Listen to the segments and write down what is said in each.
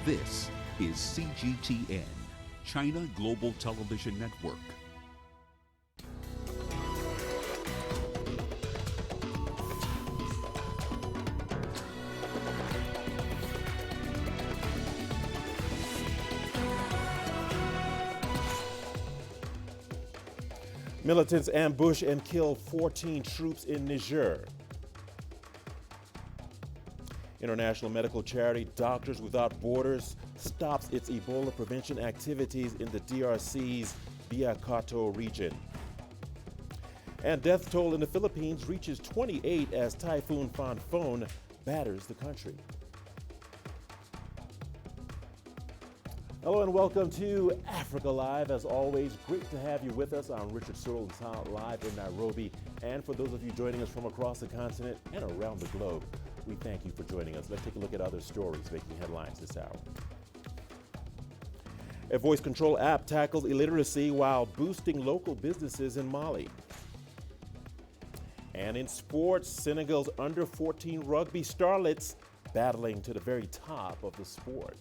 This is CGTN, China Global Television Network. Militants ambush and kill 14 troops in Niger. International medical charity Doctors Without Borders stops its Ebola prevention activities in the DRC's Biakato region. And death toll in the Philippines reaches 28 as Typhoon Fanfon batters the country. Hello and welcome to Africa Live. As always, great to have you with us. I'm Richard Nta live in Nairobi. And for those of you joining us from across the continent and around the globe, we thank you for joining us. Let's take a look at other stories making headlines this hour. A voice control app tackles illiteracy while boosting local businesses in Mali. And in sports, Senegal's under-14 rugby starlets battling to the very top of the sport.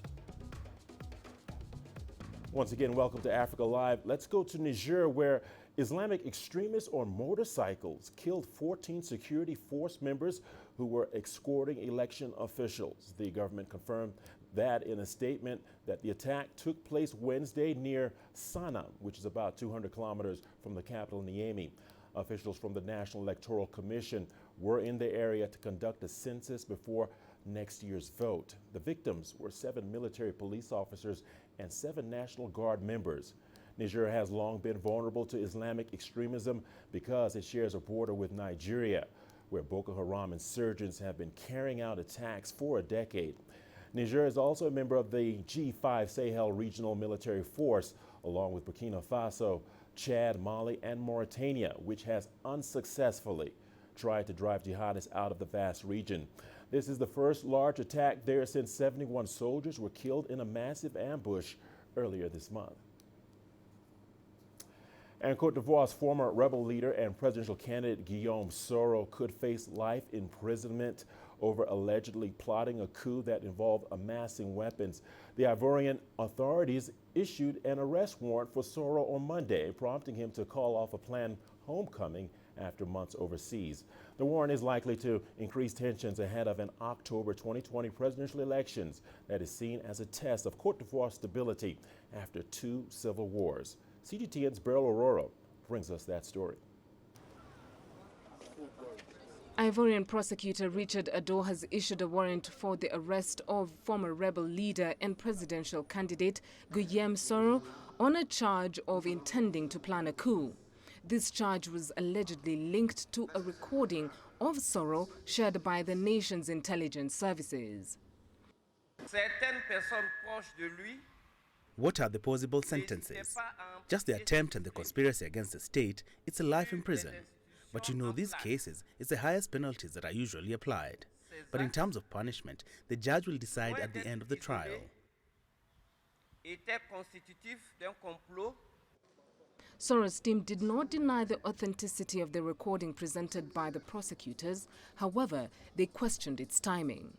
Once again, welcome to Africa Live. Let's go to Niger, where Islamic extremists on motorcycles killed 14 security force members who were escorting election officials. The government confirmed that in a statement that the attack took place Wednesday near Sanam, which is about 200 kilometers from the capital, Niamey. Officials from the National Electoral Commission were in the area to conduct a census before next year's vote. The victims were 7 military police officers and 7 National Guard members. Niger has long been vulnerable to Islamic extremism because it shares a border with Nigeria, where Boko Haram insurgents have been carrying out attacks for a decade. Niger is also a member of the G5 Sahel Regional Military Force, along with Burkina Faso, Chad, Mali, and Mauritania, which has unsuccessfully tried to drive jihadists out of the vast region. This is the first large attack there since 71 soldiers were killed in a massive ambush earlier this month. And Cote D'Ivoire's former rebel leader and presidential candidate Guillaume Soro could face life imprisonment over allegedly plotting a coup that involved amassing weapons. The Ivorian authorities issued an arrest warrant for Soro on Monday, prompting him to call off a planned homecoming after months overseas. The warrant is likely to increase tensions ahead of an October 2020 presidential elections that is seen as a test of Cote d'Ivoire's stability after 2 civil wars. CGTN's Beryl Aurora brings us that story. Ivorian prosecutor Richard Nta has issued a warrant for the arrest of former rebel leader and presidential candidate Guillaume Soro on a charge of intending to plan a coup. This charge was allegedly linked to a recording of Soro shared by the nation's intelligence services. What are the possible sentences? Just the attempt and the conspiracy against the state, it's a life in prison. But you know, these cases, it's the highest penalties that are usually applied. But in terms of punishment, the judge will decide at the end of the trial. Soro's team did not deny the authenticity of the recording presented by the prosecutors. However, they questioned its timing.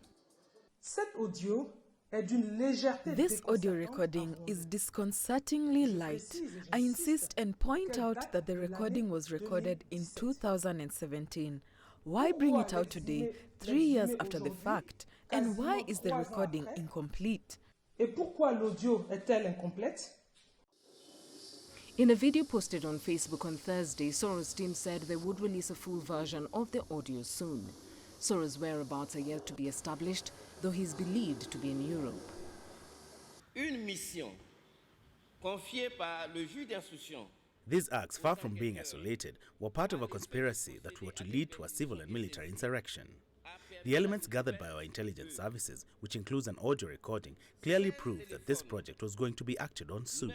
This audio recording is disconcertingly light. I insist and point out that the recording was recorded in 2017. Why bring it out today, 3 years after the fact? And why is the recording incomplete? In a video posted on Facebook on Thursday, Soro's team said they would release a full version of the audio soon. Soro's whereabouts are yet to be established, though he is believed to be in Europe. These acts, far from being isolated, were part of a conspiracy that were to lead to a civil and military insurrection. The elements gathered by our intelligence services, which includes an audio recording, clearly prove that this project was going to be acted on soon.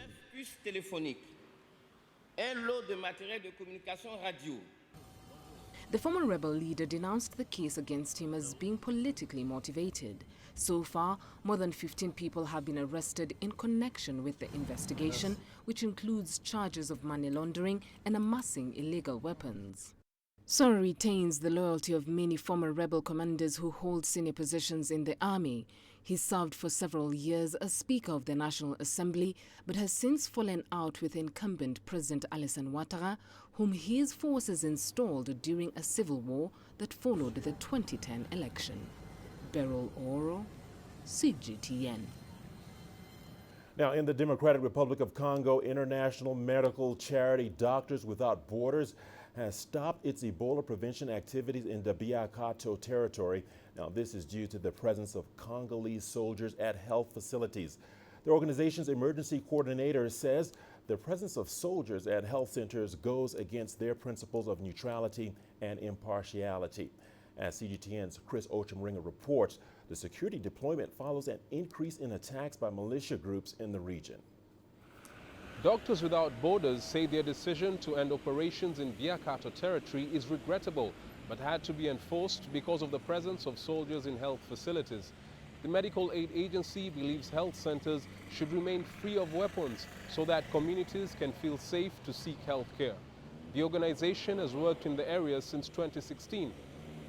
The former rebel leader denounced the case against him as being politically motivated. So far, more than 15 people have been arrested in connection with the investigation, which includes charges of money laundering and amassing illegal weapons. Soro retains the loyalty of many former rebel commanders who hold senior positions in the army. He served for several years as Speaker of the National Assembly, but has since fallen out with incumbent President Alassane Ouattara, whom his forces installed during a civil war that followed the 2010 election. Beryl Oro, CGTN. Now, in the Democratic Republic of Congo, international medical charity Doctors Without Borders has stopped its Ebola prevention activities in the Biakato territory. Now, this is due to the presence of Congolese soldiers at health facilities. The organization's emergency coordinator says the presence of soldiers at health centers goes against their principles of neutrality and impartiality. As CGTN's Chris Ochemringer reports, the security deployment follows an increase in attacks by militia groups in the region. Doctors Without Borders say their decision to end operations in Biakato territory is regrettable, but had to be enforced because of the presence of soldiers in health facilities. The medical aid agency believes health centers should remain free of weapons so that communities can feel safe to seek health care. The organization has worked in the area since 2016.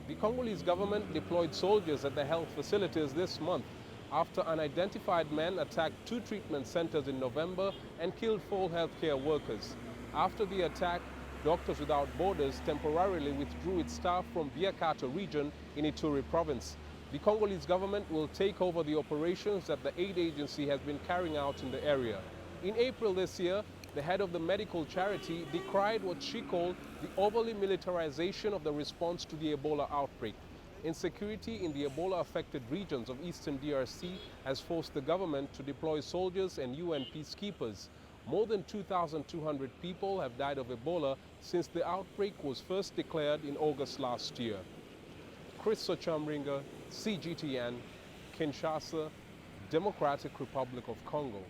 The Congolese government deployed soldiers at the health facilities this month after unidentified men attacked 2 treatment centers in November and killed 4 healthcare workers. After the attack, Doctors Without Borders temporarily withdrew its staff from Biakato region in Ituri province. The Congolese government will take over the operations that the aid agency has been carrying out in the area. In April this year, the head of the medical charity decried what she called the overly militarization of the response to the Ebola outbreak. Insecurity in the Ebola-affected regions of eastern DRC has forced the government to deploy soldiers and UN peacekeepers. More than 2,200 people have died of Ebola since the outbreak was first declared in August last year. Chris Ochemringer, CGTN, Kinshasa, Democratic Republic of Congo.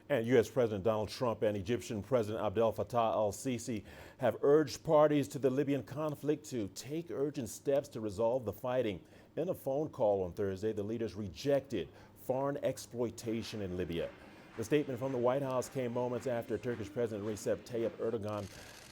And U.S. President Donald Trump and Egyptian President Abdel-Fattah al-Sisi have urged parties to the Libyan conflict to take urgent steps to resolve the fighting. In a phone call on Thursday, the leaders rejected foreign exploitation in Libya. The statement from the White House came moments after Turkish President Recep Tayyip Erdogan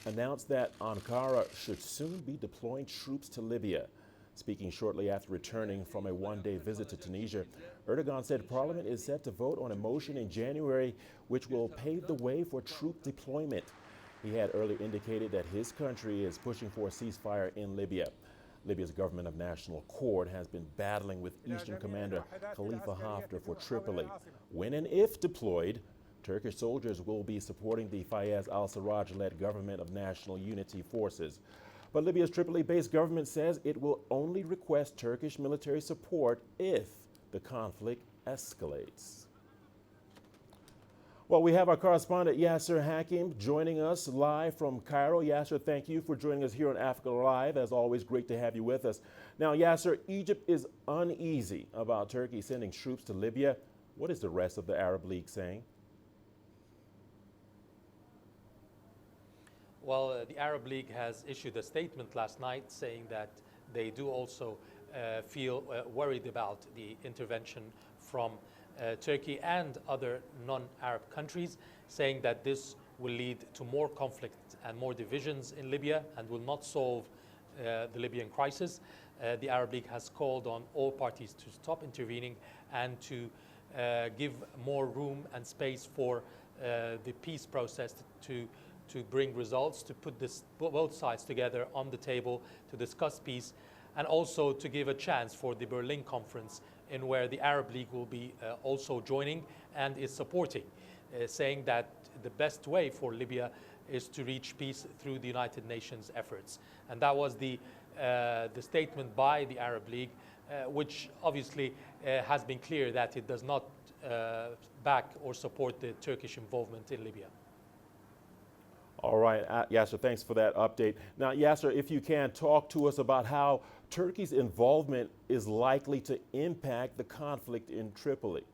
announced that Ankara should soon be deploying troops to Libya. Speaking shortly after returning from a one-day visit to Tunisia, Erdogan said Parliament is set to vote on a motion in January which will pave the way for troop deployment. He had earlier indicated that his country is pushing for a ceasefire in Libya. Libya's government of national accord has been battling with Eastern Commander Khalifa Haftar for Tripoli. When and if deployed, Turkish soldiers will be supporting the Fayez al-Sarraj-led government of national unity forces. But Libya's Tripoli-based government says it will only request Turkish military support if the conflict escalates. Well, we have our correspondent Yasser Hakim joining us live from Cairo. Yasser, thank you for joining us here on Africa Live. As always, great to have you with us. Now, Yasser, Egypt is uneasy about Turkey sending troops to Libya. What is the rest of the Arab League saying? Well, the Arab League has issued a statement last night saying that they do also feel worried about the intervention from Turkey and other non-Arab countries, saying that this will lead to more conflict and more divisions in Libya and will not solve the Libyan crisis. The Arab League has called on all parties to stop intervening and to give more room and space for the peace process to bring results, to put both sides together on the table to discuss peace, and also to give a chance for the Berlin conference in where the Arab League will be also joining and is supporting, saying that the best way for Libya is to reach peace through the United Nations efforts. And that was the statement by the Arab League, which obviously has been clear that it does not back or support the Turkish involvement in Libya. All right, Yasser, thanks for that update. Now, Yasser, if you can, talk to us about how Turkey's involvement is likely to impact the conflict in Tripoli.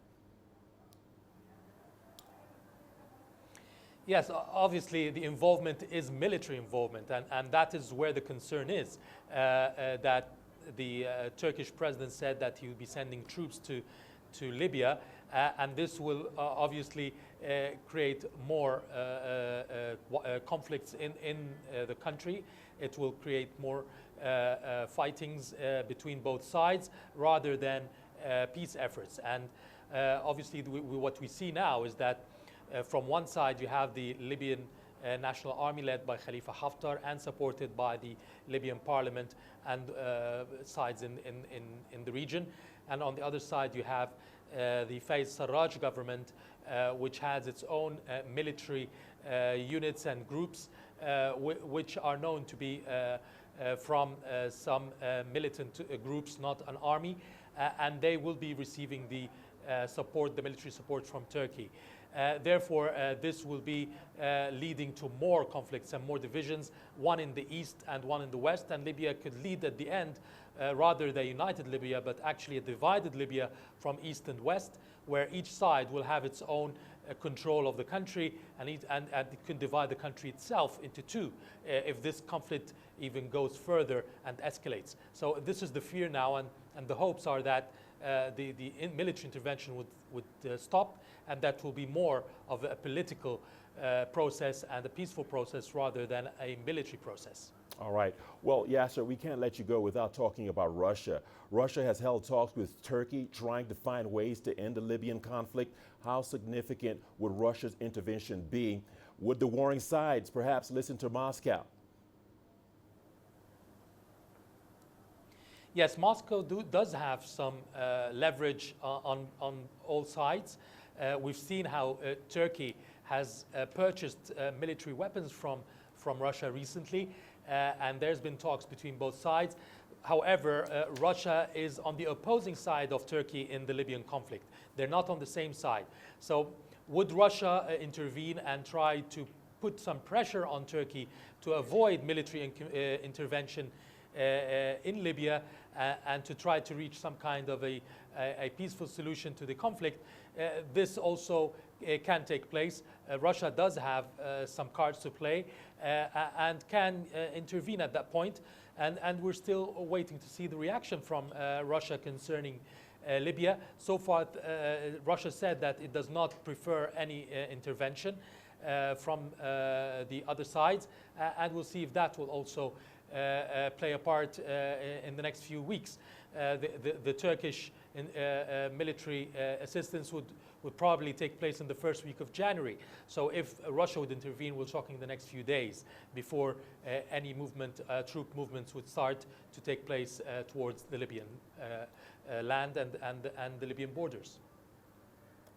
Yes, obviously the involvement is military involvement, and that is where the concern is, that the Turkish president said that he would be sending troops to Libya, and this will obviously create more conflicts in the country, it will create more fightings between both sides rather than peace efforts. And obviously what we see now is that from one side you have the Libyan National Army led by Khalifa Haftar and supported by the Libyan parliament and sides in the region. And on the other side you have the Faiz Sarraj government, which has its own military units and groups, which are known to be from some militant groups, not an army, and they will be receiving the support, the military support from Turkey. Therefore, this will be leading to more conflicts and more divisions, one in the east and one in the west, and Libya could lead at the end, rather than a united Libya, but actually a divided Libya from east and west, where each side will have its own control of the country, and it can divide the country itself into two if this conflict even goes further and escalates. So this is the fear now, and the hopes are that the military intervention would stop, and that will be more of a political process and a peaceful process rather than a military process. All right. Well, Yasser, we can't let you go without talking about Russia. Russia has held talks with Turkey, trying to find ways to end the Libyan conflict. How significant would Russia's intervention be? Would the warring sides perhaps listen to Moscow? Yes, Moscow does have some leverage on all sides. We've seen how Turkey has purchased military weapons from Russia recently, and there's been talks between both sides. However, Russia is on the opposing side of Turkey in the Libyan conflict. They're not on the same side. So would Russia intervene and try to put some pressure on Turkey to avoid military intervention in Libya and to try to reach some kind of a peaceful solution to the conflict? This also can take place. Russia does have some cards to play and can intervene at that point. And we're still waiting to see the reaction from Russia concerning Libya. So far, Russia said that it does not prefer any intervention from the other sides, and we'll see if that will also play a part in the next few weeks. The Turkish military assistance would probably take place in the first week of January. So if Russia would intervene, we're talking the next few days before any movement, troop movements would start to take place towards the Libyan land and the Libyan borders.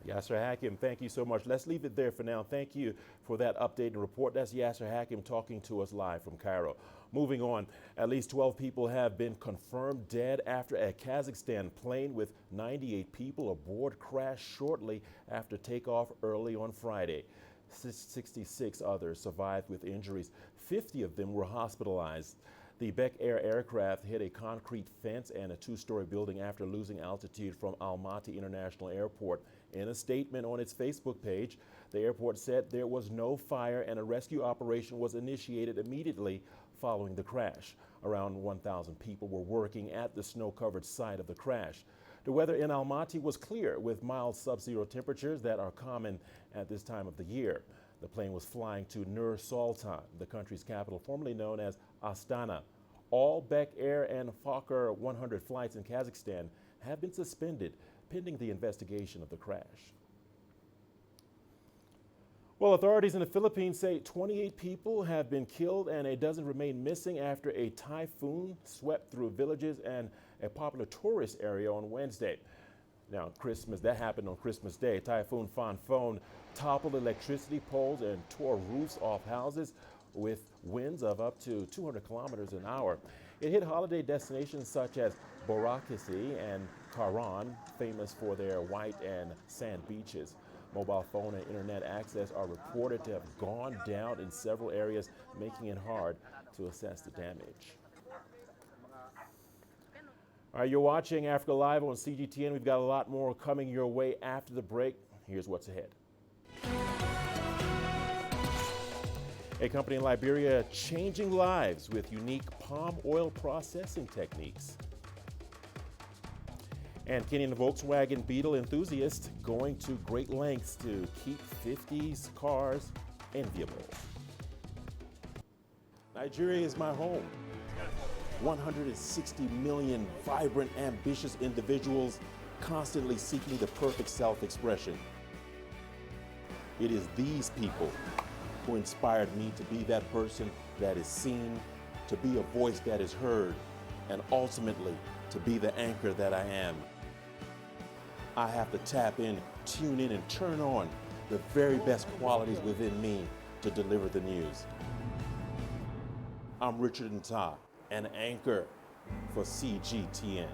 Yasser Hakim, thank you so much. Let's leave it there for now. Thank you for that update and report. That's Yasser Hakim talking to us live from Cairo. Moving on, at least 12 people have been confirmed dead after a Kazakhstan plane with 98 people aboard crashed shortly after takeoff early on Friday. 66 others survived with injuries. 50 of them were hospitalized. The Bek Air aircraft hit a concrete fence and a two-story building after losing altitude from Almaty International Airport. In a statement on its Facebook page, the airport said there was no fire and a rescue operation was initiated immediately following the crash. Around 1,000 people were working at the snow-covered site of the crash. The weather in Almaty was clear with mild sub-zero temperatures that are common at this time of the year. The plane was flying to Nur Sultan, the country's capital, formerly known as Astana. All Bek Air and Fokker 100 flights in Kazakhstan have been suspended pending the investigation of the crash. Well, authorities in the Philippines say 28 people have been killed and a dozen remain missing after a typhoon swept through villages and a popular tourist area on Wednesday. Now, that happened on Christmas Day. Typhoon Fanfone toppled electricity poles and tore roofs off houses with winds of up to 200 kilometers an hour. It hit holiday destinations such as Boracay and Caron, famous for their white and sand beaches. Mobile phone and internet access are reported to have gone down in several areas, making it hard to assess the damage. All right, you're watching Africa Live on CGTN. We've got a lot more coming your way after the break. Here's what's ahead. A company in Liberia changing lives with unique palm oil processing techniques. And Kenyan Volkswagen Beetle enthusiasts going to great lengths to keep 50s cars enviable. Nigeria is my home. 160 million vibrant, ambitious individuals constantly seeking the perfect self-expression. It is these people who inspired me to be that person that is seen, to be a voice that is heard, and ultimately to be the anchor that I am. I have to tap in, tune in, and turn on the very best qualities within me to deliver the news. I'm Richard Nta, an anchor for CGTN.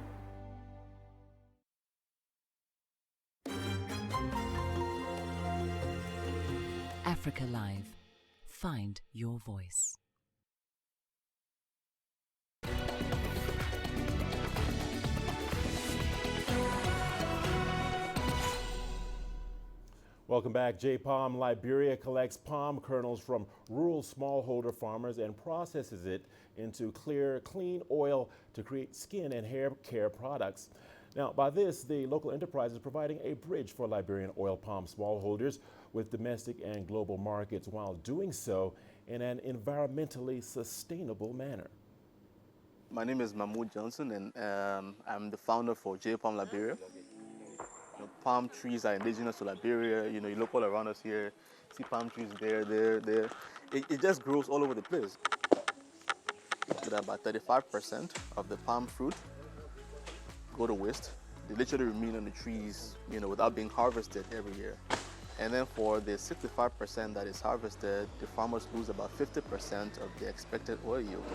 Africa Live. Find your voice. Welcome back. J-Palm Liberia collects palm kernels from rural smallholder farmers and processes it into clean oil to create skin and hair care products. Now, by this, the local enterprise is providing a bridge for Liberian oil palm smallholders with domestic and global markets while doing so in an environmentally sustainable manner. My name is Mahmoud Johnson, and I'm the founder for J-Palm Liberia. Palm trees are indigenous to Liberia. You look all around us here, see palm trees there. It just grows all over the place. About 35% of the palm fruit go to waste. They literally remain on the trees, without being harvested every year. And then for the 65% that is harvested, the farmers lose about 50% of the expected oil yield.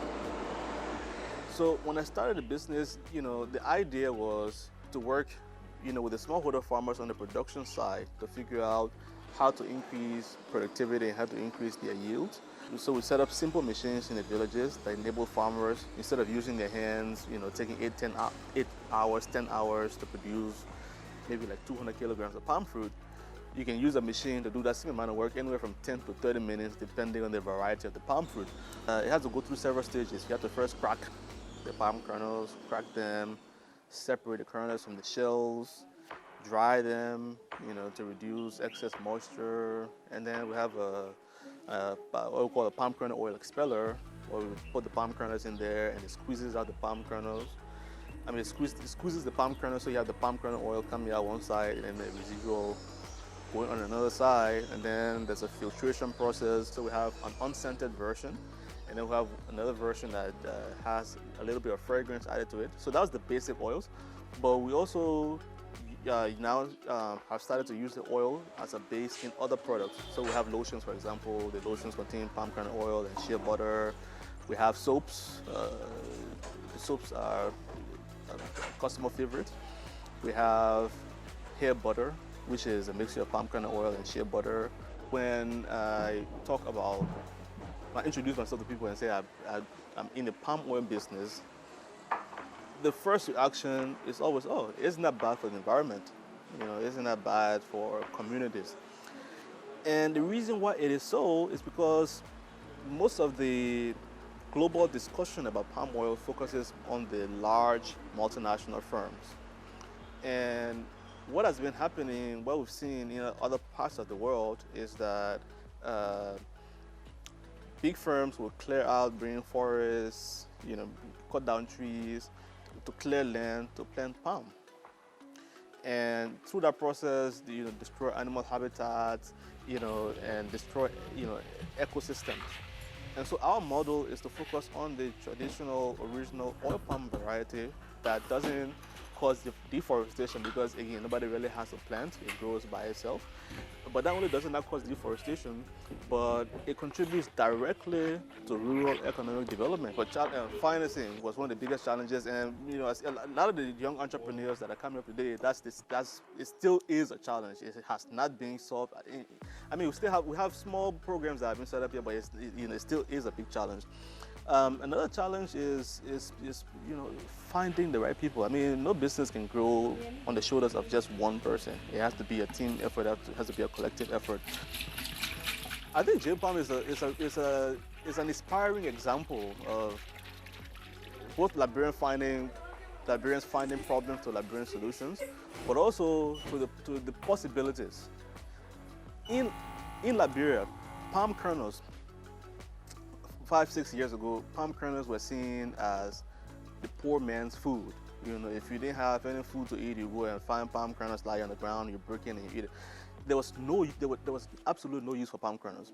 So when I started the business, the idea was to work with the smallholder farmers on the production side to figure out how to increase productivity and how to increase their yield. So we set up simple machines in the villages that enable farmers, instead of using their hands, taking 10 hours to produce maybe like 200 kilograms of palm fruit, you can use a machine to do that same amount of work anywhere from 10 to 30 minutes, depending on the variety of the palm fruit. It has to go through several stages. You have to first crack the palm kernels, crack them, separate the kernels from the shells, dry them, to reduce excess moisture. And then we have what we call a palm kernel oil expeller, where we put the palm kernels in there and it squeezes out the palm kernels. It squeezes the palm kernels, so you have the palm kernel oil coming out one side and then the residual going on another side. And then there's a filtration process. So we have an unscented version, and then we have another version that has a little bit of fragrance added to it. So that was the basic oils. But we also now have started to use the oil as a base in other products. So we have lotions, for example. The lotions contain palm kernel oil and shea butter. We have soaps. The soaps are a customer favorite. We have hair butter, which is a mixture of palm kernel oil and shea butter. When I introduce myself to people and say I'm in the palm oil business, the first reaction is always, oh, isn't that bad for the environment? Isn't that bad for communities? And the reason why it is so is because most of the global discussion about palm oil focuses on the large multinational firms. And what has been happening, what we've seen in other parts of the world, is that big firms will clear out green forests, cut down trees to clear land to plant palm. And through that process, destroy animal habitats, and destroy, ecosystems. And so our model is to focus on the traditional, original oil palm variety that doesn't cause deforestation, because again, nobody really has a plant, it grows by itself. But that only doesn't cause deforestation, but it contributes directly to rural economic development. But financing was one of the biggest challenges, and as a lot of the young entrepreneurs that are coming up today, it still is a challenge. It has not been solved. We have small programs that have been set up here, but it still is a big challenge. Another challenge is finding the right people. No business can grow on the shoulders of just one person. It has to be a team effort. It has to be a collective effort. I think J-Palm is an inspiring example of both Liberians finding problems to Liberian solutions, but also to the possibilities. In Liberia, palm kernels, 5-6 years ago, palm kernels were seen as the poor man's food. You know, if you didn't have any food to eat, you go and find palm kernels lying on the ground, you break in and you eat it. There was absolutely no use for palm kernels.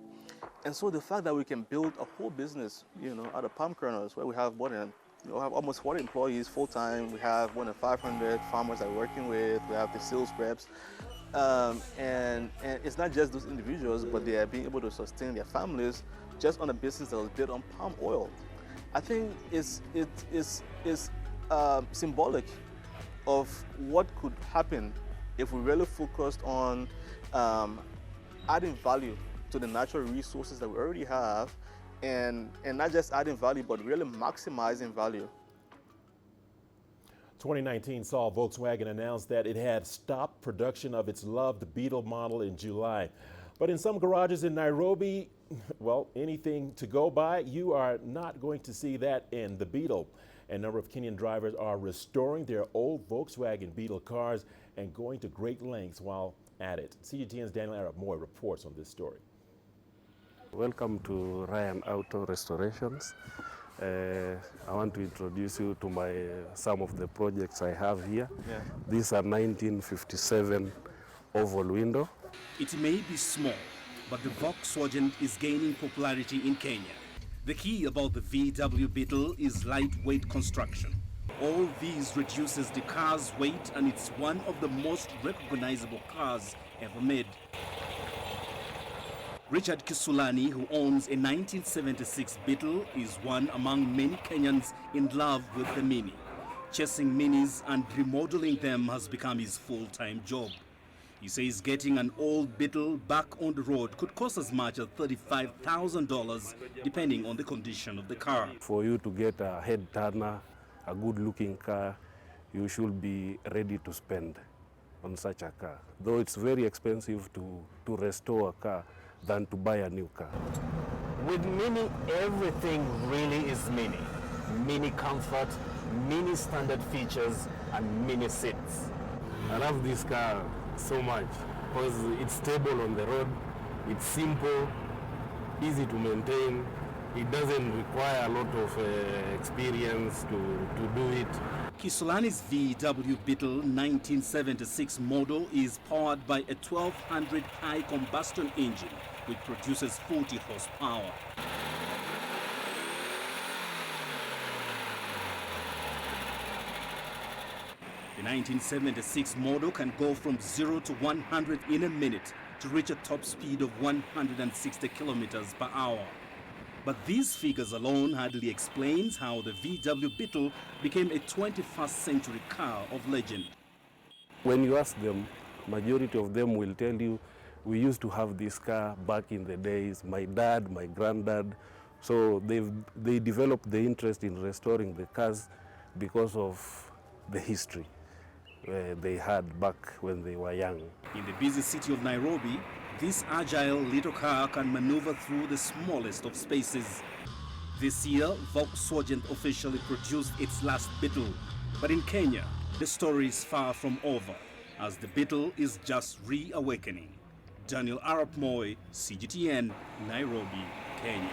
And so the fact that we can build a whole business, you know, out of palm kernels, where we have more than, you know, have almost 40 employees full-time, we have more than 500 farmers that we're working with, we have the sales reps, and it's not just those individuals, but they are being able to sustain their families just on a business that was built on palm oil. I think it's symbolic of what could happen if we really focused on adding value to the natural resources that we already have, and not just adding value, but really maximizing value. 2019 saw Volkswagen announce that it had stopped production of its loved Beetle model in July. But in some garages in Nairobi, well, anything to go by, you are not going to see that in the Beetle. A number of Kenyan drivers are restoring their old Volkswagen Beetle cars and going to great lengths while at it. CGTN's Daniel Arab Moy reports on this story. Welcome to Ryan Auto Restorations. I want to introduce you to some of the projects I have here. Yeah. These are 1957 oval window. It may be small, but the Volkswagen is gaining popularity in Kenya. The key about the VW Beetle is lightweight construction. All these reduces the car's weight, and it's one of the most recognizable cars ever made. Richard Kisulani, who owns a 1976 Beetle, is one among many Kenyans in love with the Mini. Chasing Minis and remodeling them has become his full-time job. He says getting an old Beetle back on the road could cost as much as $35,000, depending on the condition of the car. For you to get a head turner, a good-looking car, you should be ready to spend on such a car. Though it's very expensive to restore a car than to buy a new car. With Mini, everything really is Mini. Mini comfort, Mini standard features, and Mini seats. I love this car so much because it's stable on the road, it's simple, easy to maintain, it doesn't require a lot of experience to do it. Kisulani's VW Beetle 1976 model is powered by a 1200 high combustion engine, which produces 40 horsepower. The 1976 model can go from 0 to 100 in a minute to reach a top speed of 160 kilometers per hour. But these figures alone hardly explains how the VW Beetle became a 21st century car of legend. When you ask them, majority of them will tell you, we used to have this car back in the days, my dad, my granddad. So they developed the interest in restoring the cars because of the history they had back when they were young. In the busy city of Nairobi, this agile little car can maneuver through the smallest of spaces. This year, Volkswagen officially produced its last Beetle. But in Kenya, the story is far from over, as the Beetle is just reawakening. Daniel Arap Moy, CGTN, Nairobi, Kenya.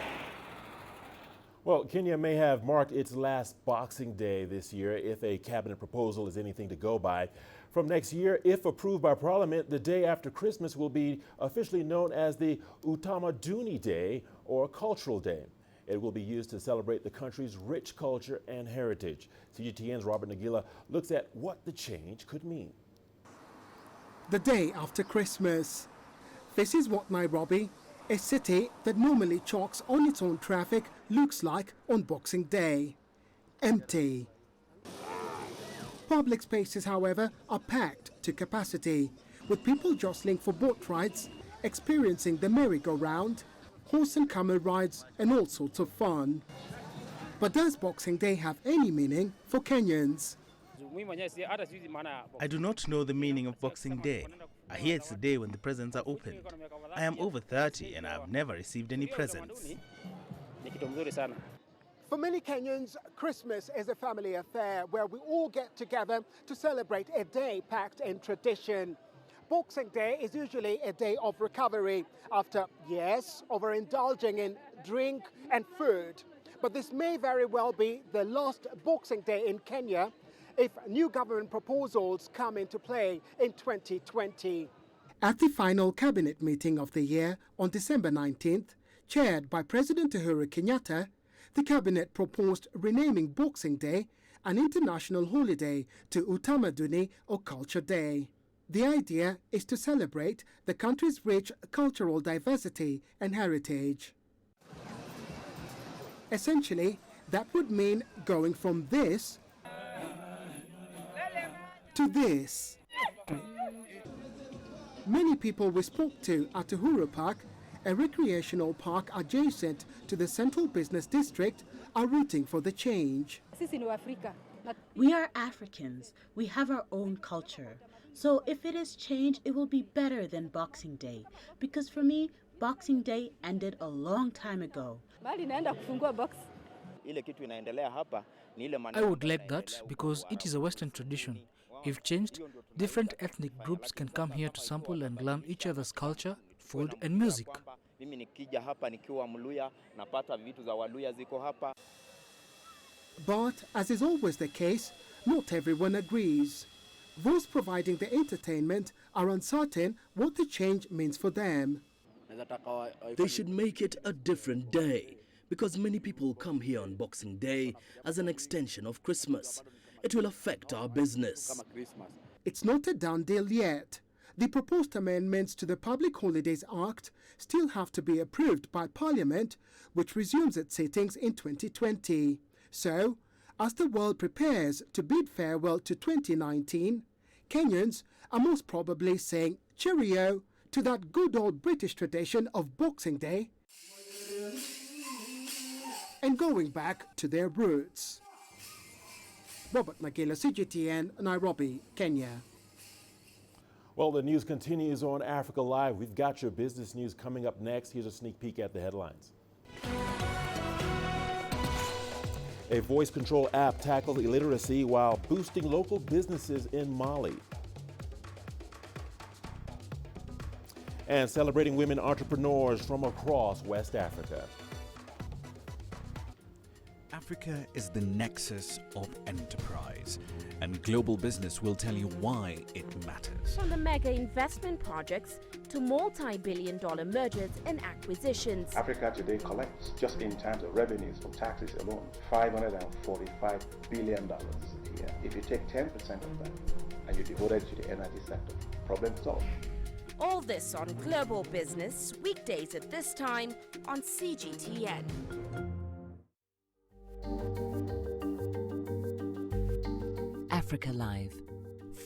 Well, Kenya may have marked its last Boxing Day this year if a cabinet proposal is anything to go by. From next year, if approved by Parliament, the day after Christmas will be officially known as the Utamaduni Day, or Cultural Day. It will be used to celebrate the country's rich culture and heritage. CGTN's Robert Nagila looks at what the change could mean. The day after Christmas. This is what Nairobi, a city that normally chalks on its own traffic, looks like on Boxing Day. Empty. Public spaces, however, are packed to capacity, with people jostling for boat rides, experiencing the merry-go-round, horse and camel rides, and all sorts of fun. But does Boxing Day have any meaning for Kenyans? I do not know the meaning of Boxing Day. I hear it's the day when the presents are opened. I am over 30 and I have never received any presents. For many Kenyans, Christmas is a family affair where we all get together to celebrate a day packed in tradition. Boxing Day is usually a day of recovery after, yes, overindulging in drink and food. But this may very well be the last Boxing Day in Kenya if new government proposals come into play in 2020. At the final cabinet meeting of the year on December 19th, chaired by President Uhuru Kenyatta, the cabinet proposed renaming Boxing Day an international holiday to Utamaduni or Culture Day. The idea is to celebrate the country's rich cultural diversity and heritage. Essentially, that would mean going from this to this. Many people we spoke to at Uhuru Park, a recreational park adjacent to the central business district, are rooting for the change. We are Africans. We have our own culture. So if it is changed, it will be better than Boxing Day. Because for me, Boxing Day ended a long time ago. I would like that because it is a Western tradition. If changed, different ethnic groups can come here to sample and learn each other's culture, food and music. But, as is always the case, not everyone agrees. Those providing the entertainment are uncertain what the change means for them. They should make it a different day, because many people come here on Boxing Day as an extension of Christmas. It will affect our business. It's not a done deal yet. The proposed amendments to the Public Holidays Act still have to be approved by Parliament, which resumes its sittings in 2020. So, as the world prepares to bid farewell to 2019, Kenyans are most probably saying cheerio to that good old British tradition of Boxing Day and going back to their roots. Robert Magila, CGTN, Nairobi, Kenya. Well, the news continues on Africa Live. We've got your business news coming up next. Here's a sneak peek at the headlines. A voice control app tackled illiteracy while boosting local businesses in Mali. And celebrating women entrepreneurs from across West Africa. Africa is the nexus of enterprise, and global business will tell you why it matters. From the mega investment projects to multi-billion-dollar mergers and acquisitions. Africa today collects, just in terms of revenues from taxes alone, $545 billion a year. If you take 10% of that and you devote it to the energy sector, problem solved. All this on Global Business, weekdays at this time on CGTN. Africa Live.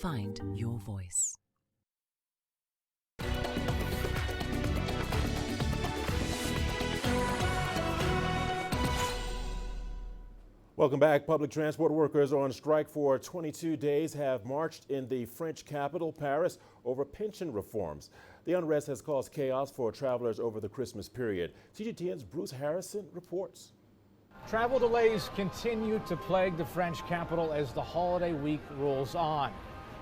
Find your voice. Welcome back. Public transport workers on strike for 22 days have marched in the French capital, Paris, over pension reforms. The unrest has caused chaos for travelers over the Christmas period. CGTN's Bruce Harrison reports. Travel delays continue to plague the French capital as the holiday week rolls on.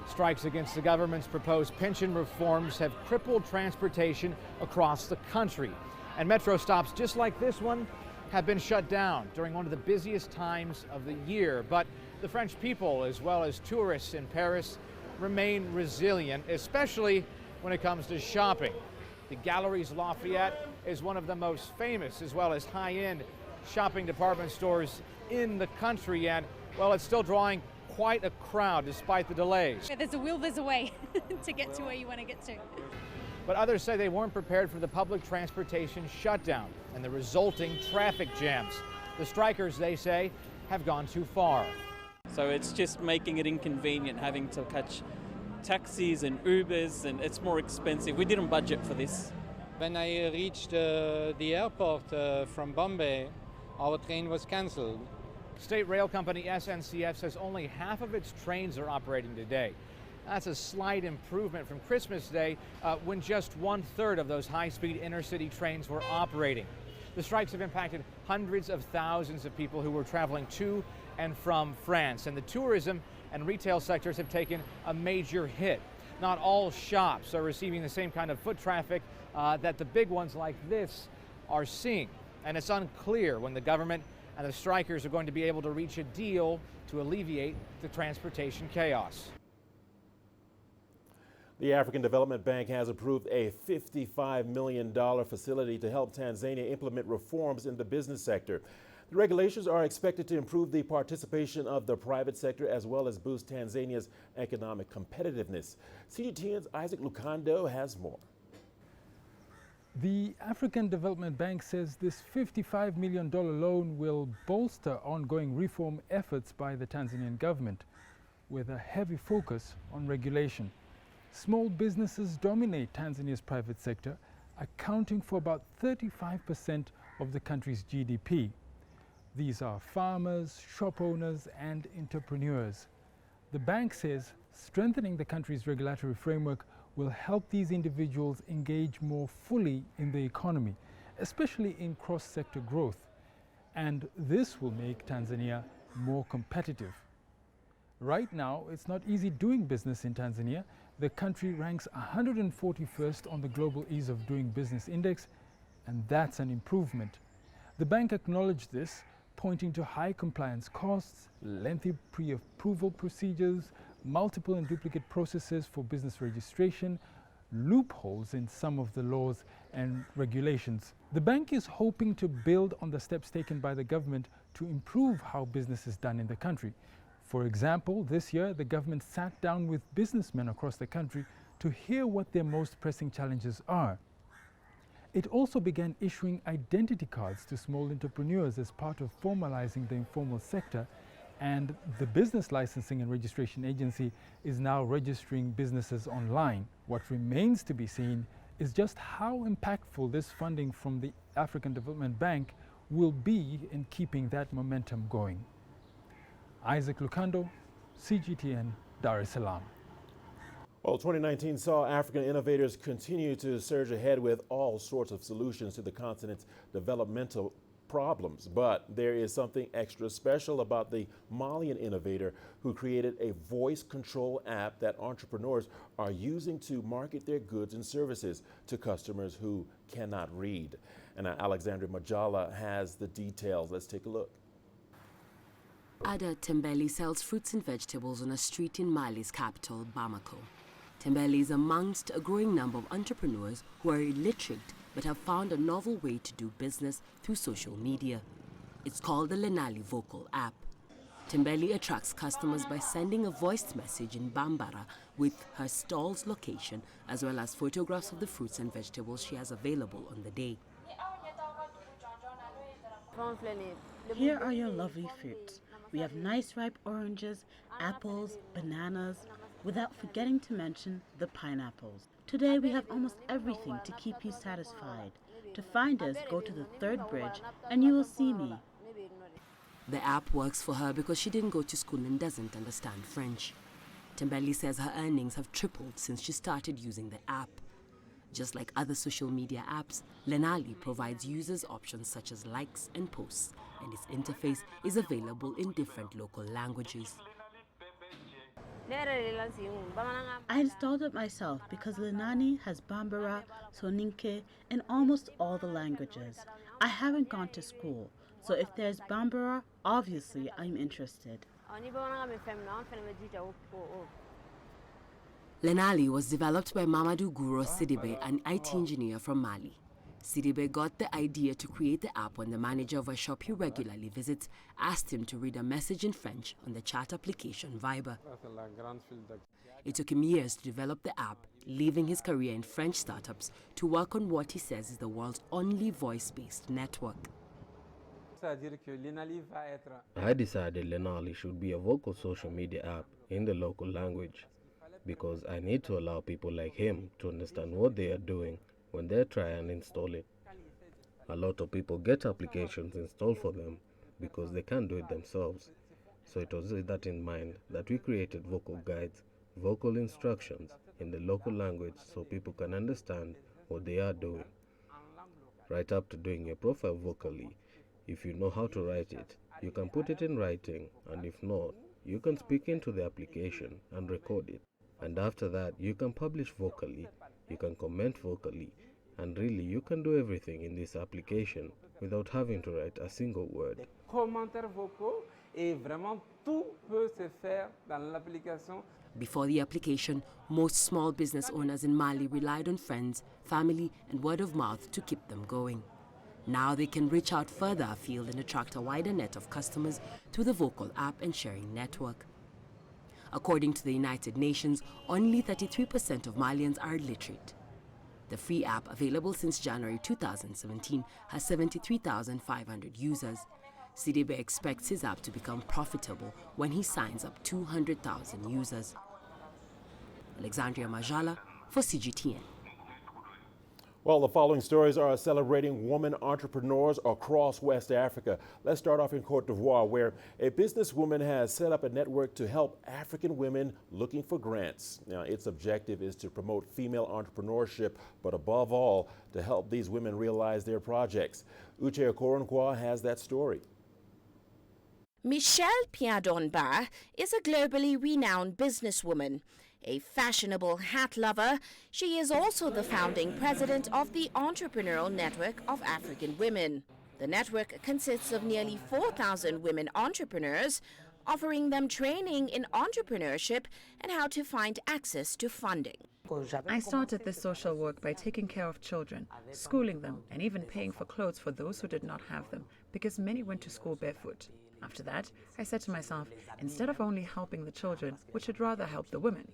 Strikes against the government's proposed pension reforms have crippled transportation across the country. And metro stops just like this one have been shut down during one of the busiest times of the year. But the French people, as well as tourists in Paris, remain resilient, especially when it comes to shopping. The Galeries Lafayette is one of the most famous as well as high-end shopping department stores in the country, and well, it's still drawing quite a crowd despite the delays. There's a will, there's a way to get to where you want to get to. But others say they weren't prepared for the public transportation shutdown and the resulting traffic jams. The strikers, they say, have gone too far. So it's just making it inconvenient having to catch taxis and Ubers, and it's more expensive. We didn't budget for this. When I reached the airport from Bombay, our train was cancelled. State rail company SNCF says only half of its trains are operating today. That's a slight improvement from Christmas Day when just 1/3 of those high-speed inner-city trains were operating. The strikes have impacted hundreds of thousands of people who were traveling to and from France, and the tourism and retail sectors have taken a major hit. Not all shops are receiving the same kind of foot traffic that the big ones like this are seeing. and it's unclear when the government and the strikers are going to be able to reach a deal to alleviate the transportation chaos. The African Development Bank has approved a $55 million facility to help Tanzania implement reforms in the business sector. The regulations are expected to improve the participation of the private sector as well as boost Tanzania's economic competitiveness. CGTN's Isaac Lukando has more. The African Development Bank says this $55 million loan will bolster ongoing reform efforts by the Tanzanian government, with a heavy focus on regulation. Small businesses dominate Tanzania's private sector, accounting for about 35% of the country's GDP. These are farmers, shop owners, and entrepreneurs. The bank says strengthening the country's regulatory framework will help these individuals engage more fully in the economy, especially in cross-sector growth. And this will make Tanzania more competitive. Right now, it's not easy doing business in Tanzania. The country ranks 141st on the Global Ease of Doing Business Index, and that's an improvement. The bank acknowledged this, pointing to high compliance costs, lengthy pre-approval procedures, multiple and duplicate processes for business registration, loopholes in some of the laws and regulations. The bank is hoping to build on the steps taken by the government to improve how business is done in the country. For example, this year the government sat down with businessmen across the country to hear what their most pressing challenges are. It also began issuing identity cards to small entrepreneurs as part of formalizing the informal sector, and the Business Licensing and Registration Agency is now registering businesses online. What remains to be seen is just how impactful this funding from the African Development Bank will be in keeping that momentum going. Isaac Lukando, CGTN, Dar es Salaam. Well, 2019 saw African innovators continue to surge ahead with all sorts of solutions to the continent's developmental problems. But there is something extra special about the Malian innovator who created a voice control app that entrepreneurs are using to market their goods and services to customers who cannot read. And Alexandra Majala has the details. Let's take a look. Ada Tembele sells fruits and vegetables on a street in Mali's capital, Bamako. Tembele is amongst a growing number of entrepreneurs who are illiterate but have found a novel way to do business through social media. It's called the Lenali Vocal app. Tembele attracts customers by sending a voiced message in Bambara with her stall's location as well as photographs of the fruits and vegetables she has available on the day. Here are your lovely fruits. We have nice ripe oranges, apples, bananas, without forgetting to mention the pineapples. Today we have almost everything to keep you satisfied. To find us, go to the 3rd bridge and you will see me. The app works for her because she didn't go to school and doesn't understand French. Tembele says her earnings have tripled since she started using the app. Just like other social media apps, Lenali provides users options such as likes and posts, and its interface is available in different local languages. I installed it myself because Lenani has Bambara, Soninke, and almost all the languages. I haven't gone to school, so if there's Bambara, obviously I'm interested. Lenali was developed by Mamadou Gouro Sidibe, an IT engineer from Mali. Sidibe got the idea to create the app when the manager of a shop he regularly visits asked him to read a message in French on the chat application Viber. It took him years to develop the app, leaving his career in French startups to work on what he says is the world's only voice-based network. I decided Lenali should be a vocal social media app in the local language because I need to allow people like him to understand what they are doing when they try and install it. A lot of people get applications installed for them because they can't do it themselves. So it was with that in mind that we created vocal guides, vocal instructions in the local language so people can understand what they are doing. Right up to doing your profile vocally. If you know how to write it, you can put it in writing, and if not, you can speak into the application and record it. And after that, you can publish vocally, you can comment vocally, And really, you can do everything in this application without having to write a single word. Commentaires vocaux et vraiment tout peut se faire dans l'application. Before the application, most small business owners in Mali relied on friends, family, and word of mouth to keep them going. Now they can reach out further afield and attract a wider net of customers through the Vocal app and sharing network. According to the United Nations, only 33% of Malians are illiterate. The free app, available since January 2017, has 73,500 users. CDB expects his app to become profitable when he signs up 200,000 users. Alexandria Majala for CGTN. Well, the following stories are celebrating women entrepreneurs across West Africa. Let's start off in Cote d'Ivoire, where a businesswoman has set up a network to help African women looking for grants. Now, its objective is to promote female entrepreneurship, but above all, to help these women realize their projects. Uche Okoronkwa has that story. Michelle Piadonba is a globally renowned businesswoman. A fashionable hat lover, she is also the founding president of the Entrepreneurial Network of African Women. The network consists of nearly 4,000 women entrepreneurs, offering them training in entrepreneurship and how to find access to funding. I started this social work by taking care of children, schooling them, and even paying for clothes for those who did not have them, because many went to school barefoot. After that, I said to myself, instead of only helping the children, we should rather help the women.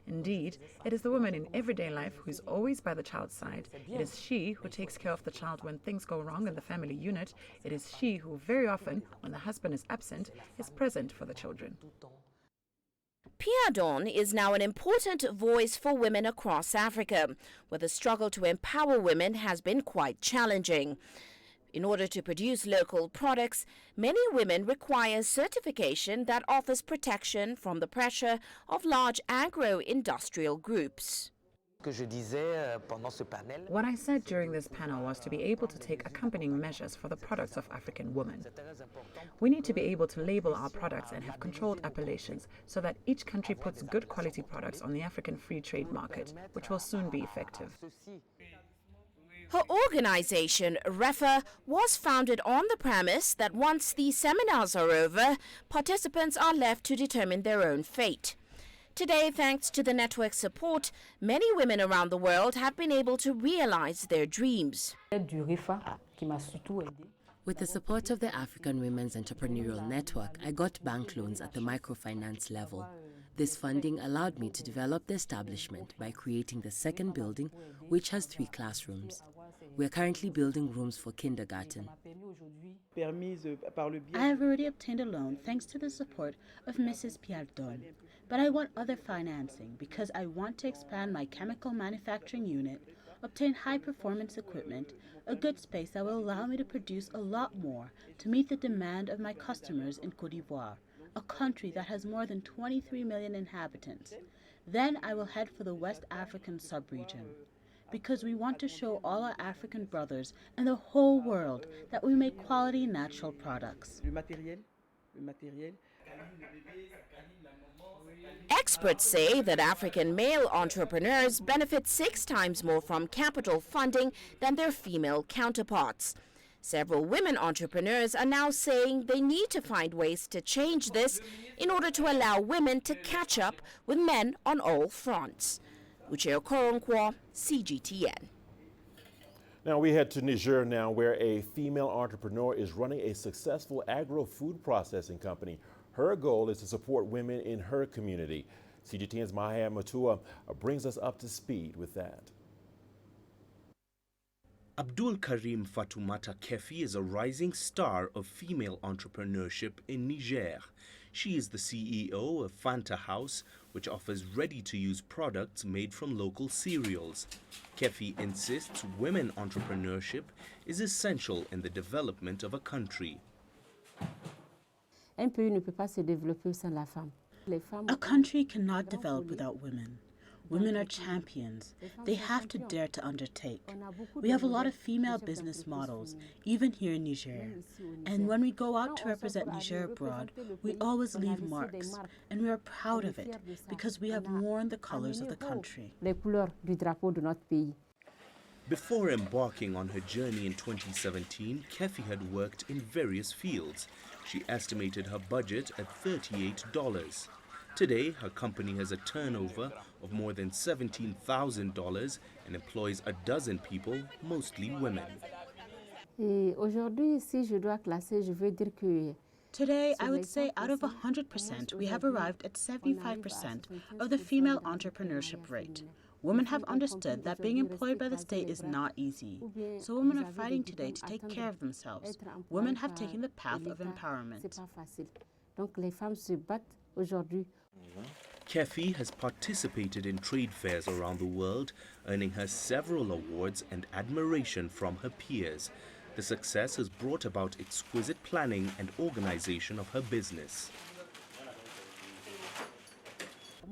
Indeed, it is the woman in everyday life who is always by the child's side. It is she who takes care of the child when things go wrong in the family unit. It is she who very often, when the husband is absent, is present for the children. Piadon is now an important voice for women across Africa, where the struggle to empower women has been quite challenging. In order to produce local products, many women require certification that offers protection from the pressure of large agro-industrial groups. What I said during this panel was to be able to take accompanying measures for the products of African women. We need to be able to label our products and have controlled appellations so that each country puts good quality products on the African free trade market, which will soon be effective. Her organization, REFA, was founded on the premise that once the seminars are over, participants are left to determine their own fate. Today, thanks to the network's support, many women around the world have been able to realize their dreams. With the support of the African Women's Entrepreneurial Network, I got bank loans at the microfinance level. This funding allowed me to develop the establishment by creating the second building, which has 3 classrooms. We are currently building rooms for kindergarten. I have already obtained a loan thanks to the support of Mrs. Piardon, but I want other financing because I want to expand my chemical manufacturing unit, obtain high-performance equipment, a good space that will allow me to produce a lot more to meet the demand of my customers in Cote d'Ivoire, a country that has more than 23 million inhabitants. Then I will head for the West African sub-region, because we want to show all our African brothers and the whole world that we make quality natural products. Experts say that African male entrepreneurs benefit 6 times more from capital funding than their female counterparts. Several women entrepreneurs are now saying they need to find ways to change this in order to allow women to catch up with men on all fronts. Uche Okoronkwa, CGTN. Now we head to Niger now, where a female entrepreneur is running a successful agro-food processing company. Her goal is to support women in her community. CGTN's Mahia Matua brings us up to speed with that. Abdul Karim Fatoumata Kefi is a rising star of female entrepreneurship in Niger. She is the CEO of Fanta House, which offers ready-to-use products made from local cereals. Kefi insists women entrepreneurship is essential in the development of a country. A country cannot develop without women. Women are champions. They have to dare to undertake. We have a lot of female business models, even here in Niger. And when we go out to represent Niger abroad, we always leave marks. And we are proud of it because we have worn the colors of the country. Before embarking on her journey in 2017, Kefi had worked in various fields. She estimated her budget at $38. Today, her company has a turnover of more than $17,000 and employs a dozen people, mostly women. Today, I would say out of 100%, we have arrived at 75% of the female entrepreneurship rate. Women have understood that being employed by the state is not easy. So women are fighting today to take care of themselves. Women have taken the path of empowerment. Kefi has participated in trade fairs around the world, earning her several awards and admiration from her peers. The success has brought about exquisite planning and organization of her business.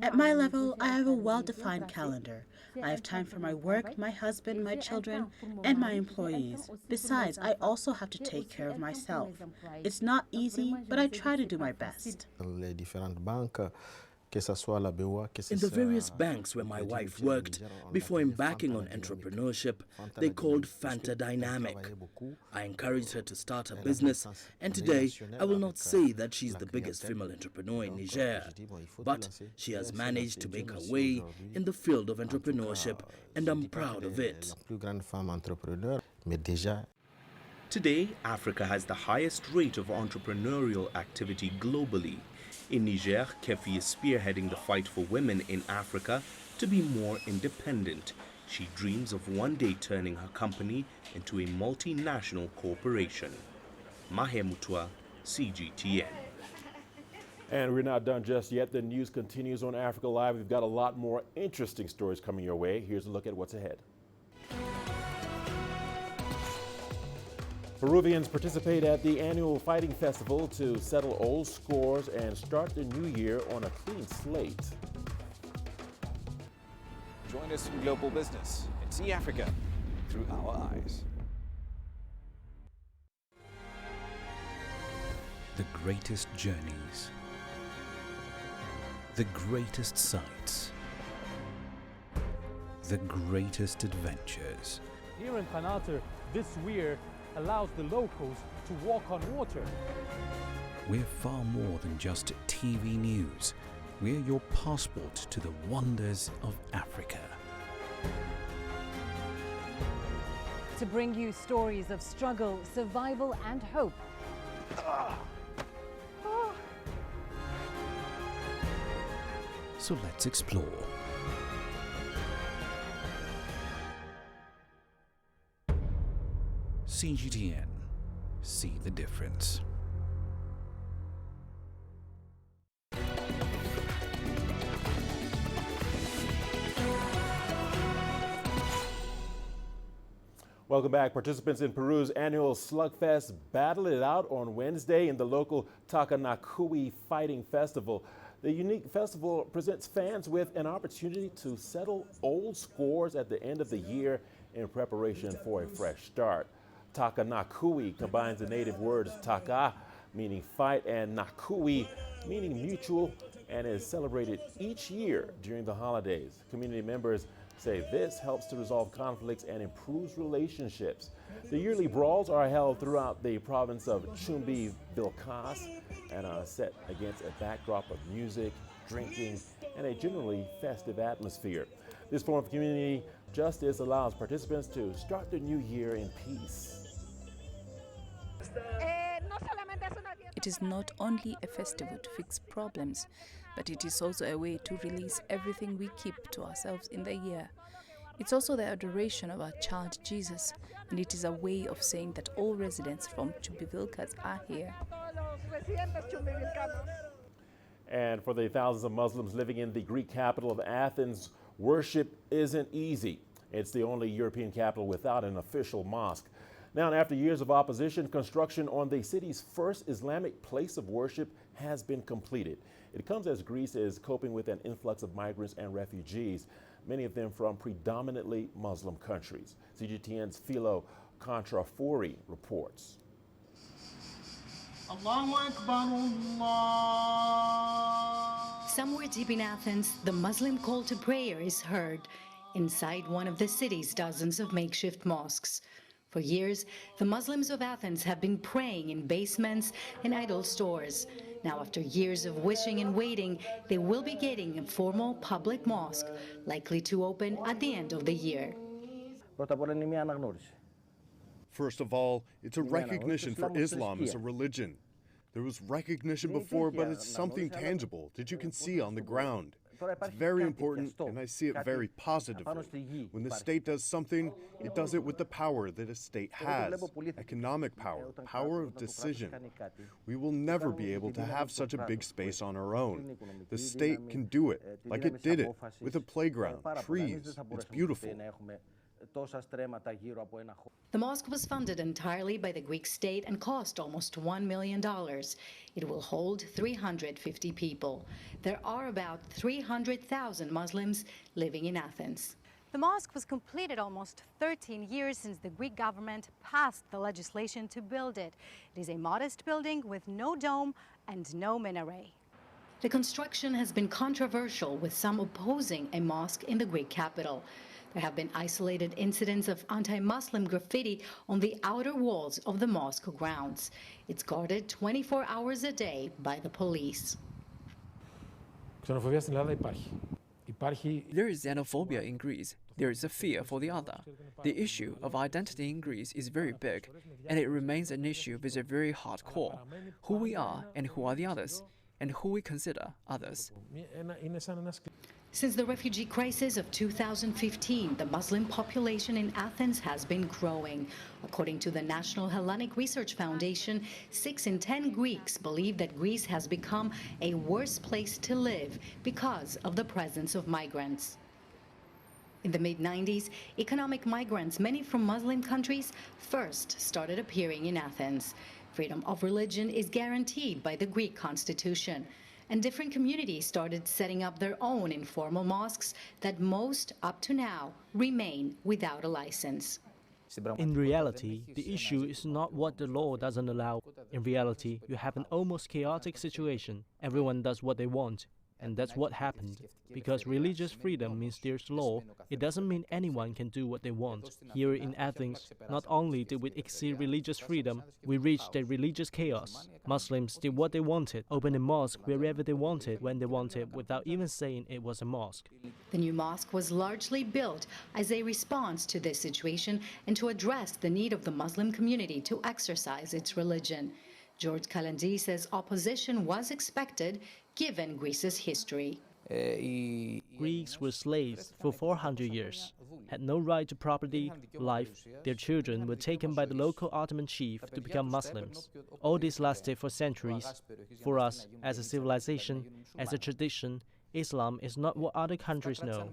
At my level, I have a well-defined calendar. I have time for my work, my husband, my children, and my employees. Besides, I also have to take care of myself. It's not easy, but I try to do my best. In the various banks where my wife worked, before embarking on entrepreneurship, they called Fanta Dynamic. I encouraged her to start her business, and today I will not say that she's the biggest female entrepreneur in Niger, but she has managed to make her way in the field of entrepreneurship, and I'm proud of it. Today, Africa has the highest rate of entrepreneurial activity globally. In Niger, Kefi is spearheading the fight for women in Africa to be more independent. She dreams of one day turning her company into a multinational corporation. Mahe Mutua, CGTN. And we're not done just yet. The news continues on Africa Live. We've got a lot more interesting stories coming your way. Here's a look at what's ahead. Peruvians participate at the annual fighting festival to settle old scores and start the new year on a clean slate. Join us in global business and see Africa through our eyes. The greatest journeys, the greatest sights, the greatest adventures. Here in Qanater, this weir allows the locals to walk on water. We're far more than just TV news. We're your passport to the wonders of Africa. To bring you stories of struggle, survival and hope. So let's explore. CGTN. See the difference. Welcome back. Participants in Peru's annual Slugfest battled it out on Wednesday in the local Takanakui Fighting Festival. The unique festival presents fans with an opportunity to settle old scores at the end of the year in preparation for a fresh start. Takanakui combines the native words taka, meaning fight, and nakui, meaning mutual, and is celebrated each year during the holidays. Community members say this helps to resolve conflicts and improves relationships. The yearly brawls are held throughout the province of Chumbi Bilkas and are set against a backdrop of music, drinking, and a generally festive atmosphere. This form of community justice allows participants to start the new year in peace. It is not only a festival to fix problems, but it is also a way to release everything we keep to ourselves in the year. It's also the adoration of our child Jesus, and it is a way of saying that all residents from Chumbivilcas are here. And for the thousands of Muslims living in the Greek capital of Athens, worship isn't easy. It's the only European capital without an official mosque. Now, after years of opposition, construction on the city's first Islamic place of worship has been completed. It comes as Greece is coping with an influx of migrants and refugees, many of them from predominantly Muslim countries. CGTN's Philo Contrafori reports. Somewhere deep in Athens, the Muslim call to prayer is heard. inside one of the city's dozens of makeshift mosques. For years, the Muslims of Athens have been praying in basements and idol stores. Now, after years of wishing and waiting, they will be getting a formal public mosque, likely to open at the end of the year. First of all, it's a recognition for Islam as a religion. There was recognition before, but it's something tangible that you can see on the ground. It's very important, and I see it very positively. When the state does something, it does it with the power that a state has, economic power, power of decision. We will never be able to have such a big space on our own. The state can do it, like it did it, with a playground, trees. It's beautiful. The mosque was funded entirely by the Greek state and cost almost $1 million. It will hold 350 people. There are about 300,000 Muslims living in Athens. The mosque was completed almost 13 years since the Greek government passed the legislation to build it. It is a modest building with no dome and no minaret. The construction has been controversial, with some opposing a mosque in the Greek capital. There have been isolated incidents of anti-Muslim graffiti on the outer walls of the mosque grounds. It's guarded 24 hours a day by the police. There is xenophobia in Greece. There is a fear for the other. The issue of identity in Greece is very big, and it remains an issue with a very hard core. Who we are and who are the others, and who we consider others. Since the refugee crisis of 2015, the Muslim population in Athens has been growing. According to the National Hellenic Research Foundation, 6 in 10 Greeks believe that Greece has become a worse place to live because of the presence of migrants. In the mid-90s, economic migrants, many from Muslim countries, first started appearing in Athens. Freedom of religion is guaranteed by the Greek constitution. And different communities started setting up their own informal mosques that most, up to now, remain without a license. In reality, the issue is not what the law doesn't allow. In reality, you have an almost chaotic situation. Everyone does what they want. And that's what happened. Because religious freedom means there's law, it doesn't mean anyone can do what they want. Here in Athens, not only did we exceed religious freedom, we reached a religious chaos. Muslims did what they wanted, opened a mosque wherever they wanted, when they wanted, without even saying it was a mosque. The new mosque was largely built as a response to this situation and to address the need of the Muslim community to exercise its religion. George Kalandi says opposition was expected, given Greece's history. Greeks were slaves for 400 years, had no right to property, life. Their children were taken by the local Ottoman chief to become Muslims. All this lasted for centuries. For us, as a civilization, as a tradition, Islam is not what other countries know.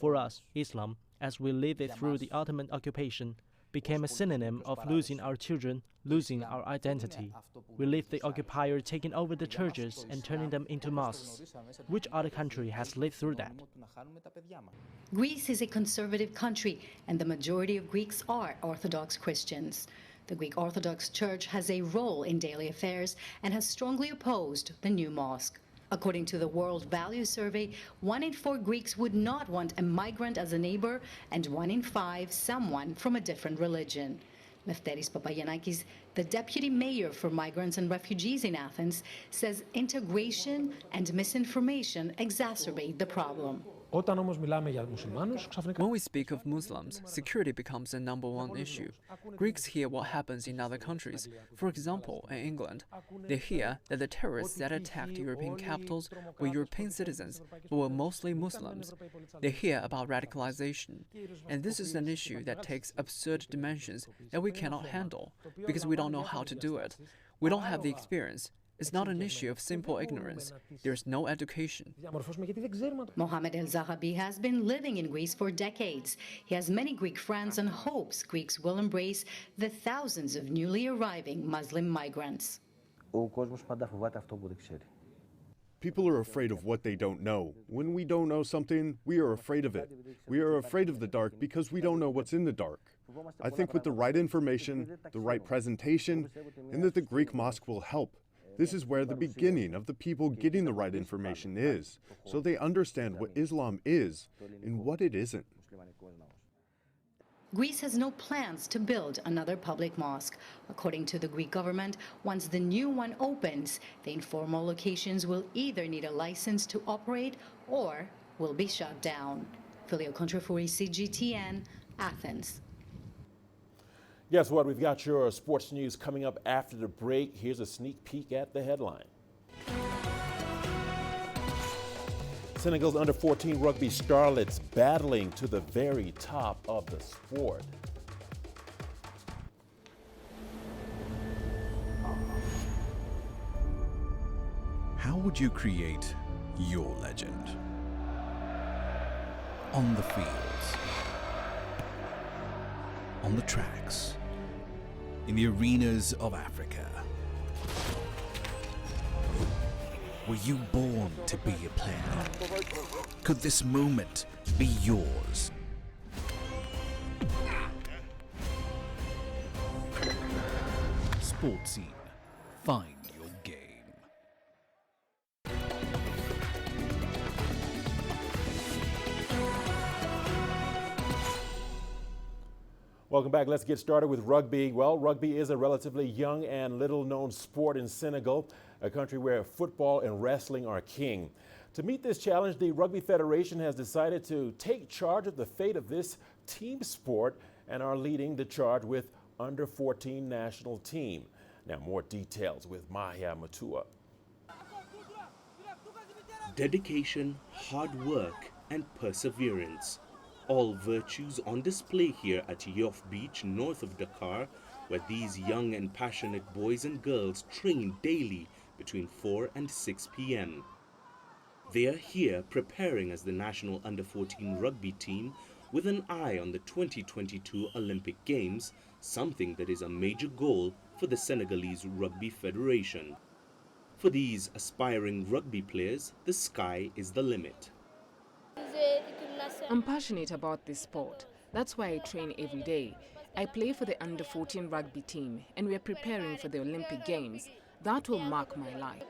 For us, Islam, as we lived it through the Ottoman occupation, became a synonym of losing our children, losing our identity. We lived the occupier taking over the churches and turning them into mosques. Which other country has lived through that? Greece is a conservative country, and the majority of Greeks are Orthodox Christians. The Greek Orthodox Church has a role in daily affairs and has strongly opposed the new mosque. According to the World Values Survey, 1 in 4 Greeks would not want a migrant as a neighbor, and 1 in 5 someone from a different religion. Lefteris Papagiannakis, the deputy mayor for migrants and refugees in Athens, says integration and misinformation exacerbate the problem. When we speak of Muslims, security becomes the #1 issue. Greeks hear what happens in other countries. For example, in England, they hear that the terrorists that attacked European capitals were European citizens, but were mostly Muslims. They hear about radicalization. And this is an issue that takes absurd dimensions that we cannot handle, because we don't know how to do it. We don't have the experience. It's not an issue of simple ignorance. There's no education. Mohammed El-Zahabi has been living in Greece for decades. He has many Greek friends and hopes Greeks will embrace the thousands of newly arriving Muslim migrants. People are afraid of what they don't know. When we don't know something, we are afraid of it. We are afraid of the dark because we don't know what's in the dark. I think with the right information, the right presentation, and that the Greek mosque will help. This is where the beginning of the people getting the right information is, so they understand what Islam is and what it isn't. Greece has no plans to build another public mosque. According to the Greek government, once the new one opens, the informal locations will either need a license to operate or will be shut down. Filio Contrafuri, CGTN, Athens. Guess what? We've got your sports news coming up after the break. Here's a sneak peek at the headline. Senegal's under-14 rugby starlets battling to the very top of the sport. How would you create your legend? On the fields, on the tracks, in the arenas of Africa. Were you born to be a player? Could this moment be yours? Sports Scene. Find your game. Welcome back. Let's get started with rugby. Well, rugby is a relatively young and little-known sport in Senegal, a country where football and wrestling are king. To meet this challenge, the Rugby Federation has decided to take charge of the fate of this team sport and are leading the charge with under-14 national team. Now, more details with Mahia Matua. Dedication, hard work, and perseverance. All virtues on display here at Yoff Beach, north of Dakar, where these young and passionate boys and girls train daily between 4 and 6 p.m. They are here preparing as the national under-14 rugby team with an eye on the 2022 Olympic Games, something that is a major goal for the Senegalese Rugby Federation. For these aspiring rugby players, the sky is the limit. I'm passionate about this sport. That's why I train every day. I play for the under-14 rugby team, and we're preparing for the Olympic Games. That will mark my life.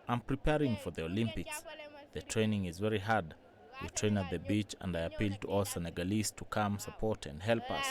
I'm preparing for the Olympics. The training is very hard. We train at the beach, and I appeal to all Senegalese to come support and help us.